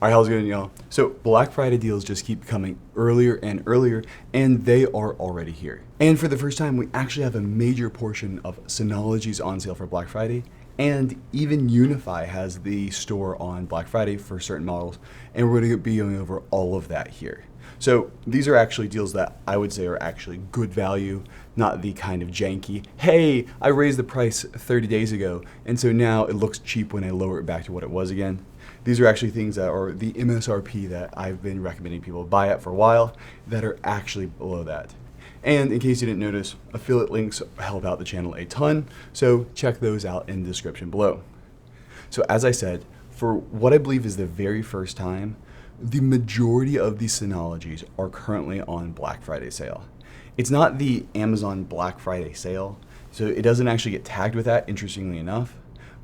All right, how's it going, y'all? So Black Friday deals just keep coming earlier and earlier, and they are already here. And for the first time, we actually have a major portion of Synology's on sale for Black Friday, and even UniFi has the store on Black Friday for certain models, and we're going to be going over all of that here. So these are actually deals that I would say are actually good value, not the kind of janky, hey, I raised the price 30 days ago, and so now it looks cheap when I lower it back to what it was again. These are actually things that are the MSRP that I've been recommending people buy at for a while that are actually below that. And in case you didn't notice, affiliate links help out the channel a ton, so check those out in the description below. So as I said, for what I believe is the very first time, the majority of these Synologies are currently on Black Friday sale. It's not the Amazon Black Friday sale, so it doesn't actually get tagged with that, interestingly enough.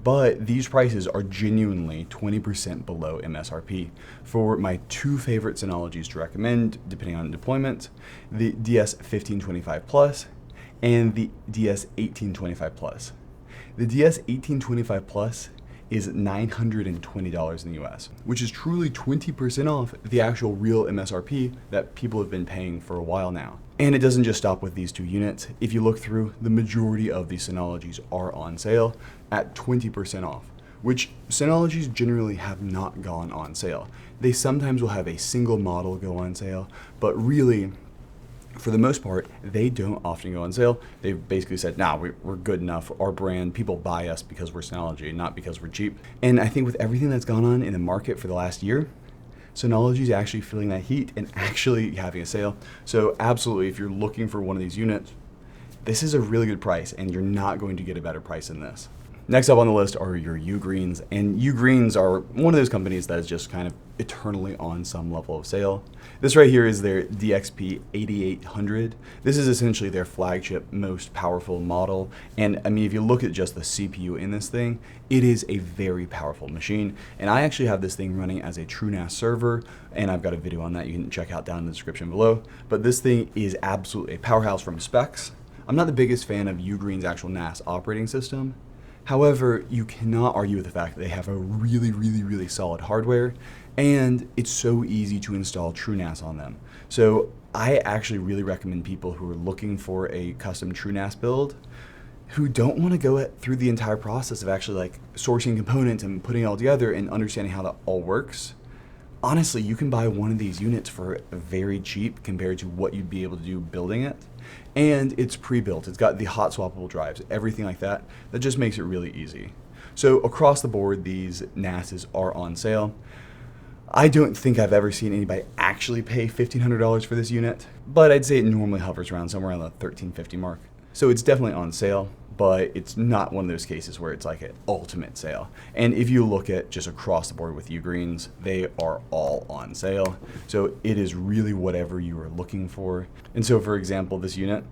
But these prices are genuinely 20% below MSRP for my two favorite Synologies to recommend, depending on deployment, the DS1525 Plus and the DS1825 Plus. The DS1825 Plus is $920 in the US, which is truly 20% off the actual real MSRP that people have been paying for a while now. And it doesn't just stop with these two units. If you look through, the majority of these Synologies are on sale at 20% off, which Synologies generally have not gone on sale. They sometimes will have a single model go on sale, but really, for the most part, they don't often go on sale. They've basically said, nah, we're good enough. Our brand, people buy us because we're Synology, not because we're cheap. And I think with everything that's gone on in the market for the last year, Synology is actually feeling that heat and actually having a sale. So absolutely, if you're looking for one of these units, this is a really good price and you're not going to get a better price than this. Next up on the list are your Ugreens, and Ugreens are one of those companies that is just kind of eternally on some level of sale. This right here is their DXP 8800. This is essentially their flagship, most powerful model, and I mean, if you look at just the CPU in this thing, it is a very powerful machine, and I actually have this thing running as a TrueNAS server, and I've got a video on that you can check out down in the description below, but this thing is absolutely a powerhouse from specs. I'm not the biggest fan of Ugreen's actual NAS operating system. However, you cannot argue with the fact that they have a really solid hardware, and it's so easy to install TrueNAS on them. So I actually really recommend people who are looking for a custom TrueNAS build who don't want to go through the entire process of actually like sourcing components and putting it all together and understanding how that all works. Honestly, you can buy one of these units for very cheap compared to what you'd be able to do building it. And it's pre-built. It's got the hot swappable drives, everything like that. That just makes it really easy. So across the board, these NASs are on sale. I don't think I've ever seen anybody actually pay $1,500 for this unit, but I'd say it normally hovers around somewhere around the $1,350 mark. So it's definitely on sale, but it's not one of those cases where it's like an ultimate sale. And if you look at just across the board with Ugreens, they are all on sale. So it is really whatever you are looking for. And so for example, this unit,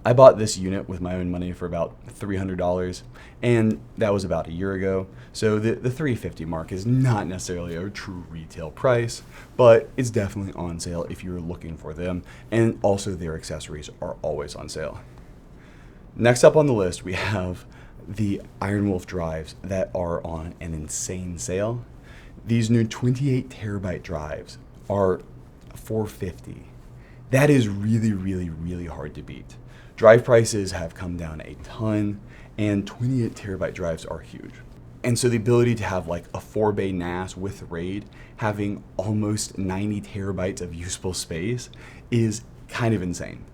I bought this unit with my own money for about $300, and that was about a year ago. So the $350 mark is not necessarily a true retail price, but it's definitely on sale if you're looking for them. And also their accessories are always on sale. Next up on the list, we have the IronWolf drives that are on an insane sale. These new 28 terabyte drives are $450. That is really hard to beat. Drive prices have come down a ton, and 28 terabyte drives are huge. And so the ability to have like a 4-bay NAS with RAID having almost 90 terabytes of usable space is kind of insane.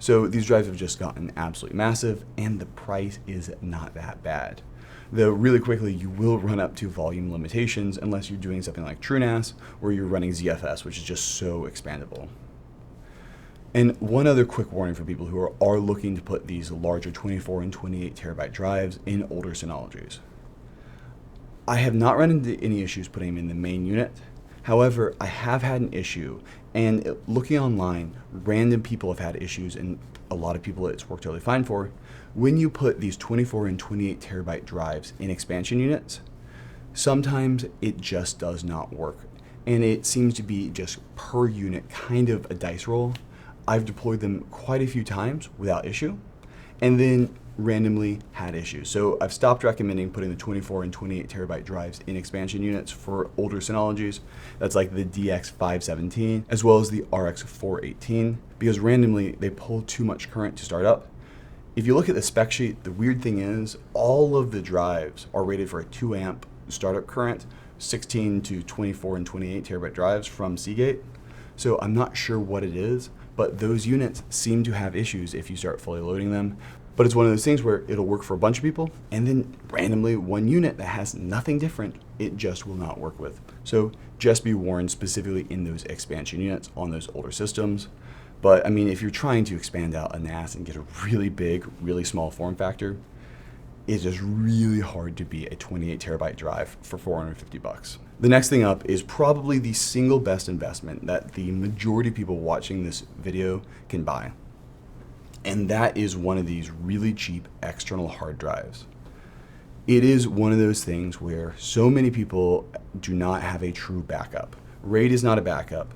So these drives have just gotten absolutely massive, and the price is not that bad. Though really quickly, you will run up to volume limitations unless you're doing something like TrueNAS or you're running ZFS, which is just so expandable. And one other quick warning for people who are looking to put these larger 24 and 28 terabyte drives in older Synologies. I have not run into any issues putting them in the main unit. However, I have had an issue, and looking online, random people have had issues, and a lot of people it's worked totally fine for. When you put these 24 and 28 terabyte drives in expansion units, sometimes it just does not work. And it seems to be just per unit kind of a dice roll. I've deployed them quite a few times without issue. And then randomly had issues. So I've stopped recommending putting the 24 and 28 terabyte drives in expansion units for older Synologies. That's like the DX517 as well as the RX418, because randomly they pull too much current to start up. If you look at the spec sheet, the weird thing is all of the drives are rated for a 2 amp startup current, 16 to 24 and 28 terabyte drives from Seagate. So I'm not sure what it is, but those units seem to have issues if you start fully loading them. But it's one of those things where it'll work for a bunch of people, and then randomly one unit that has nothing different, it just will not work with. So just be warned specifically in those expansion units on those older systems. But I mean, if you're trying to expand out a NAS and get a really big, really small form factor, it's just really hard to beat a 28 terabyte drive for $450. The next thing up is probably the single best investment that the majority of people watching this video can buy. And that is one of these really cheap external hard drives. It is one of those things where so many people do not have a true backup. RAID is not a backup.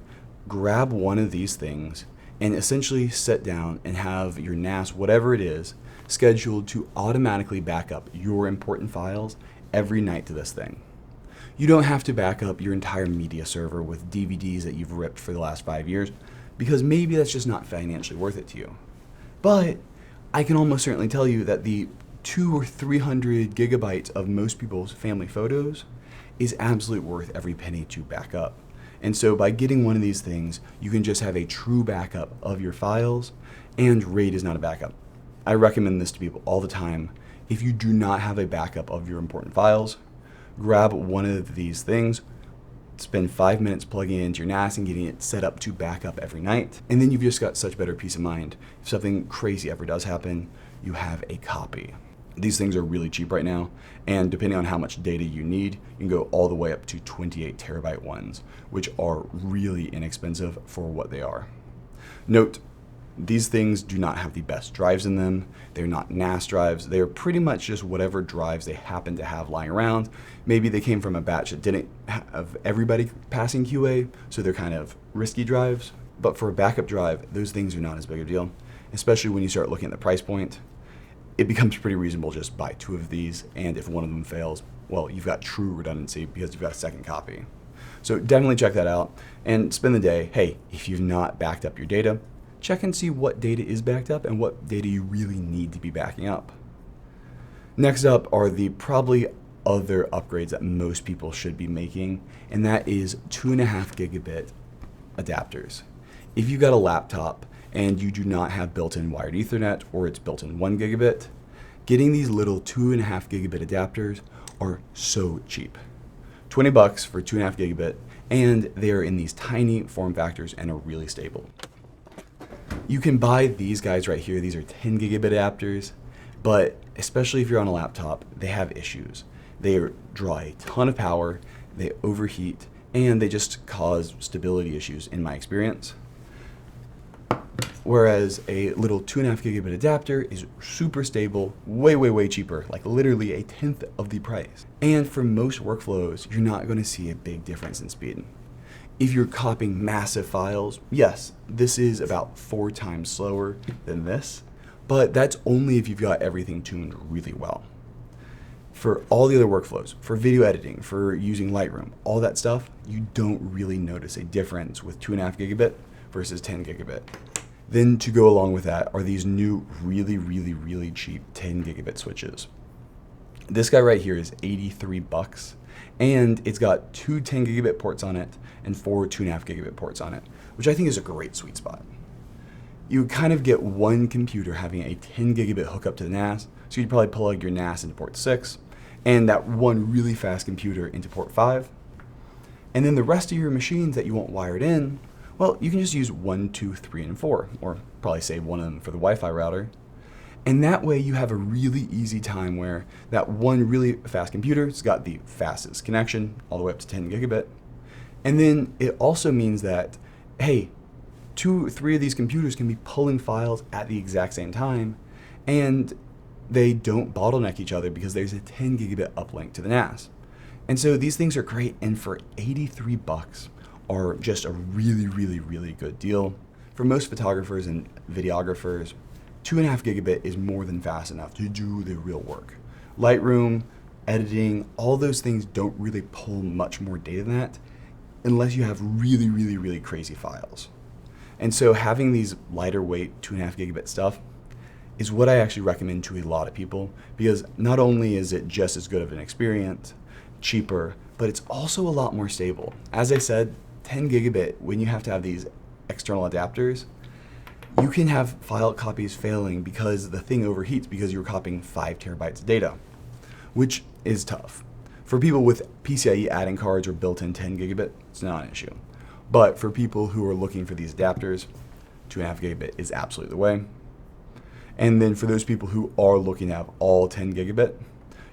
Grab one of these things and essentially sit down and have your NAS, whatever it is, scheduled to automatically back up your important files every night to this thing. You don't have to back up your entire media server with DVDs that you've ripped for the last 5 years, because maybe that's just not financially worth it to you. But I can almost certainly tell you that the 200 or 300 gigabytes of most people's family photos is absolutely worth every penny to back up. And so by getting one of these things, you can just have a true backup of your files, and RAID is not a backup. I recommend this to people all the time. If you do not have a backup of your important files, grab one of these things, spend 5 minutes plugging it into your NAS and getting it set up to back up every night. And then you've just got such better peace of mind. If something crazy ever does happen, you have a copy. These things are really cheap right now, and depending on how much data you need, you can go all the way up to 28 terabyte ones, which are really inexpensive for what they are. Note, these things do not have the best drives in them. They're not NAS drives. They are pretty much just whatever drives they happen to have lying around. Maybe they came from a batch that didn't have everybody passing QA, so they're kind of risky drives. But for a backup drive, those things are not as big a deal, especially when you start looking at the price point. It becomes pretty reasonable just to buy 2 of these, and if one of them fails, well, you've got true redundancy because you've got a second copy. So definitely check that out and spend the day. Hey, if you've not backed up your data, check and see what data is backed up and what data you really need to be backing up. Next up are the probably other upgrades that most people should be making, and that is 2.5 gigabit adapters. If you've got a laptop and you do not have built-in wired Ethernet, or it's built-in 1 gigabit, getting these little 2.5 gigabit adapters are so cheap. $20 for 2.5 gigabit, and they are in these tiny form factors and are really stable. You can buy these guys right here. These are 10 gigabit adapters, but especially if you're on a laptop, they have issues. They draw a ton of power, they overheat, and they just cause stability issues in my experience. Whereas a little 2.5 gigabit adapter is super stable, way cheaper, like literally 1/10 of the price. And for most workflows, you're not going to see a big difference in speed. If you're copying massive files, yes, this is about 4 times slower than this, but that's only if you've got everything tuned really well. For all the other workflows, for video editing, for using Lightroom, all that stuff, you don't really notice a difference with 2.5 gigabit versus 10 gigabit. Then to go along with that are these new really cheap 10 gigabit switches. This guy right here is $83, and it's got 2 10 gigabit ports on it and 4 2.5 gigabit ports on it, which I think is a great sweet spot. You kind of get one computer having a 10 gigabit hookup to the NAS, so you'd probably plug your NAS into port 6, and that one really fast computer into port 5. And then the rest of your machines that you want wired in, well, you can just use 1, 2, 3, and 4, or probably save one of them for the Wi-Fi router. And that way you have a really easy time where that one really fast computer has got the fastest connection all the way up to 10 gigabit. And then it also means that, hey, 2 or 3 of these computers can be pulling files at the exact same time, and they don't bottleneck each other because there's a 10 gigabit uplink to the NAS. And so these things are great, and for $83 are just a really good deal. For most photographers and videographers, 2.5 gigabit is more than fast enough to do the real work. Lightroom, editing, all those things don't really pull much more data than that unless you have really, really, really crazy files. And so having these lighter weight 2.5 gigabit stuff is what I actually recommend to a lot of people, because not only is it just as good of an experience, cheaper, but it's also a lot more stable. As I said, 10 gigabit, when you have to have these external adapters, you can have file copies failing because the thing overheats because you're copying 5 terabytes of data, which is tough. For people with PCIe add-in cards or built-in 10 gigabit, it's not an issue. But for people who are looking for these adapters, 2.5 gigabit is absolutely the way. And then for those people who are looking to have all 10 gigabit,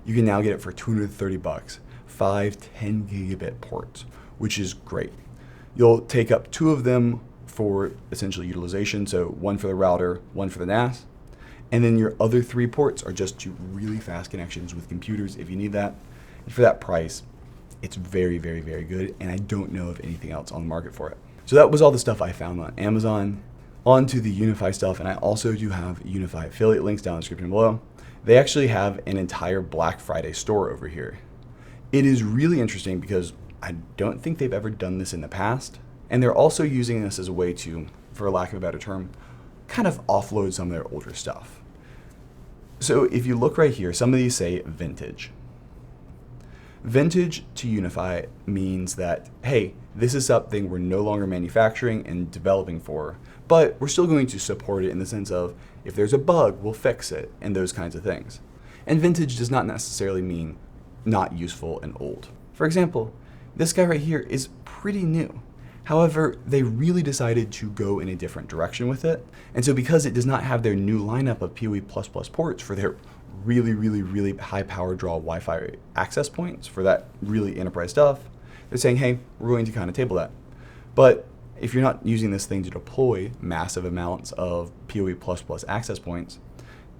you can now get it for $230, 5 10 gigabit ports, which is great. You'll take up 2 of them for essentially utilization, so 1 for the router, 1 for the NAS, and then your other 3 ports are just to really fast connections with computers if you need that. And for that price, it's very, very, very good, and I don't know of anything else on the market for it. So that was all the stuff I found on Amazon. On to the UniFi stuff, and I also do have UniFi affiliate links down in the description below. They actually have an entire Black Friday store over here. It is really interesting because I don't think they've ever done this in the past, and they're also using this as a way to, for lack of a better term, kind of offload some of their older stuff. So if you look right here, some of these say vintage. Vintage to UniFi means that, hey, this is something we're no longer manufacturing and developing for, but we're still going to support it in the sense of if there's a bug, we'll fix it, and those kinds of things. And vintage does not necessarily mean not useful and old. For example, this guy right here is pretty new. However, they really decided to go in a different direction with it. And so because it does not have their new lineup of PoE++ ports for their really, really, really high power draw Wi-Fi access points for that really enterprise stuff, they're saying, hey, we're going to kind of table that. But if you're not using this thing to deploy massive amounts of PoE++ access points,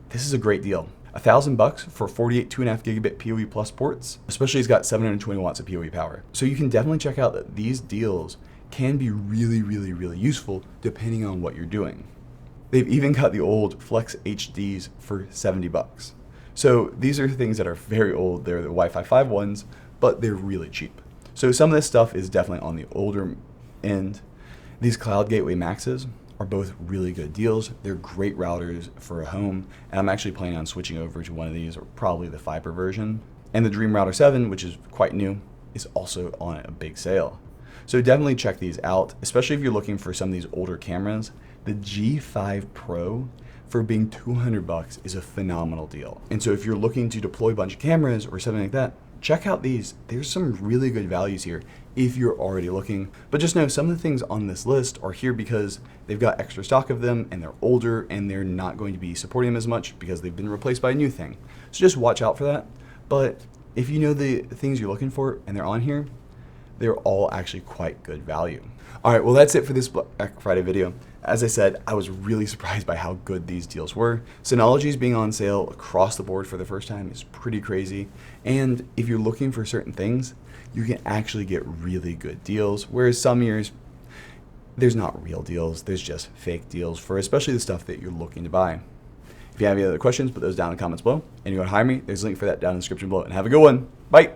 this is a great deal. $1,000 for 48 2.5 gigabit PoE plus ports, especially it's got 720 watts of PoE power. So you can definitely check out that these deals can be really, really, really useful depending on what you're doing. They've even got the old Flex HDs for $70. So these are things that are very old. They're the Wi-Fi 5 ones, but they're really cheap. So some of this stuff is definitely on the older end. These Cloud Gateway Maxes are both really good deals. They're great routers for a home, and I'm actually planning on switching over to one of these, or probably the fiber version. And the Dream Router 7, which is quite new, is also on a big sale. So definitely check these out, especially if you're looking for some of these older cameras. The G5 Pro, for being $200, is a phenomenal deal. And so if you're looking to deploy a bunch of cameras or something like that, check out these. There's some really good values here if you're already looking. But just know some of the things on this list are here because they've got extra stock of them and they're older and they're not going to be supporting them as much because they've been replaced by a new thing. So just watch out for that. But if you know the things you're looking for and they're on here, they're all actually quite good value. All right, well, that's it for this Black Friday video. As I said, I was really surprised by how good these deals were. Synology's being on sale across the board for the first time is pretty crazy. And if you're looking for certain things, you can actually get really good deals. Whereas some years, there's not real deals, there's just fake deals for especially the stuff that you're looking to buy. If you have any other questions, put those down in the comments below. And you want to hire me, there's a link for that down in the description below. And have a good one. Bye.